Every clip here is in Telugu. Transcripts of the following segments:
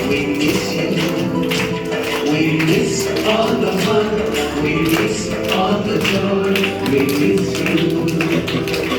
We miss you. We miss all the fun. We miss all the joy. We miss you.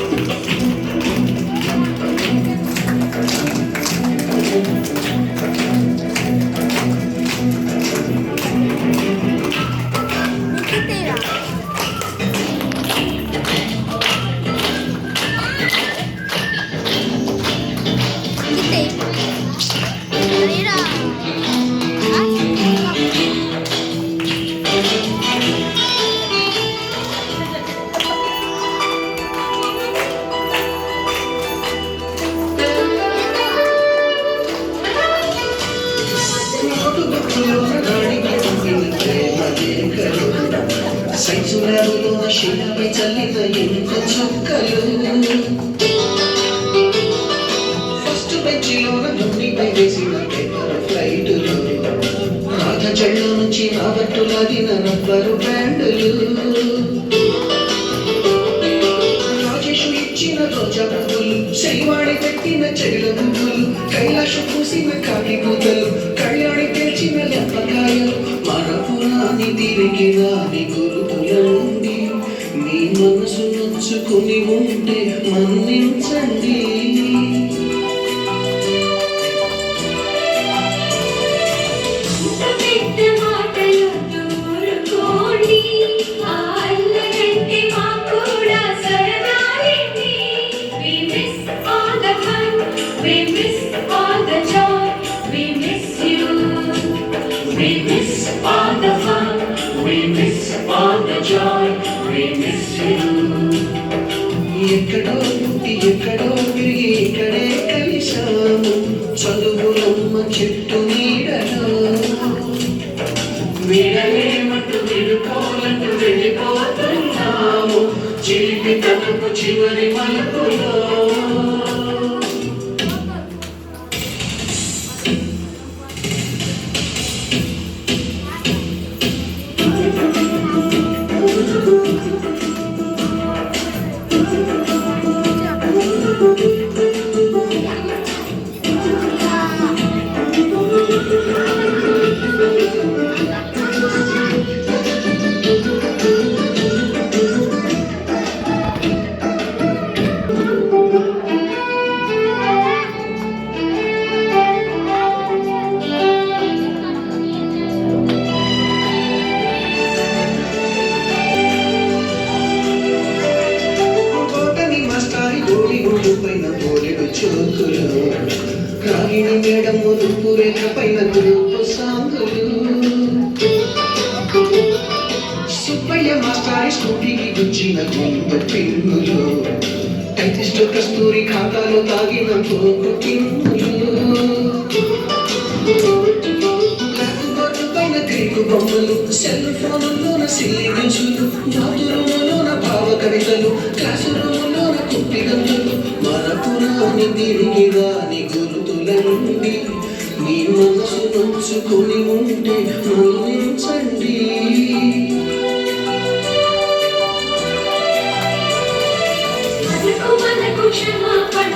సైజులలో శిలపై చల్లిన ఎంత చుక్కలు ఫస్ట్ బెంచిలోన దున్నిపై వేసిన పేపర్ ఫ్లైటులు రాధ చెళ్ళు నుంచి రాబట్టు లాగిన రబ్బరు బ్యాండులు రాజేషు ఇచ్చిన రోజా పువ్వులు శ్రీవాణి పెట్టిన చెడుల పువ్వులు కైలాషు పూసిన కాకి పూతలు కళ్యాణి తెచ్చిన లెప్పకాయలు మనపురాని తిరిగి రాని గురుతులండి మీ మనసు నచ్చుకుని ఉంటే మన్నించండి ఎక్కడో పుట్టి ఎక్కడో తిరిగి ఇక్కడే కలిశాము చదువులమ్మ చెట్టు నీడలో వీడలేమంటూ విడుకోలంటూ వెళ్ళిపోతున్నాము చిలిపి తనకు చివరి మలుపులో పైన పోలేడు చోకులు రాగిణి మేడం మురుపు రేఖ పైన గ్రూపు సాంగులు సుబ్బయ్య మాస్టారి స్కూటీకి గుచ్చిన గుంపు పిన్నులు టైటిస్ట్ కస్తూరి ఖాతాలో తాగిన పోకు కిన్నులు పైన క్రీకు బొమ్మలు సెల్ ఫోన్లోన సిల్లి న్యూసులు బాతురూములోన భావ కవితలు క్లాసు రూములోన కుప్పి గంతులు మనపురాని తిరిగి రాని గురుతులండి మీ మనసు నొచ్చుకుని ఉంటే మన్నించండి మనకు క్షమాపణ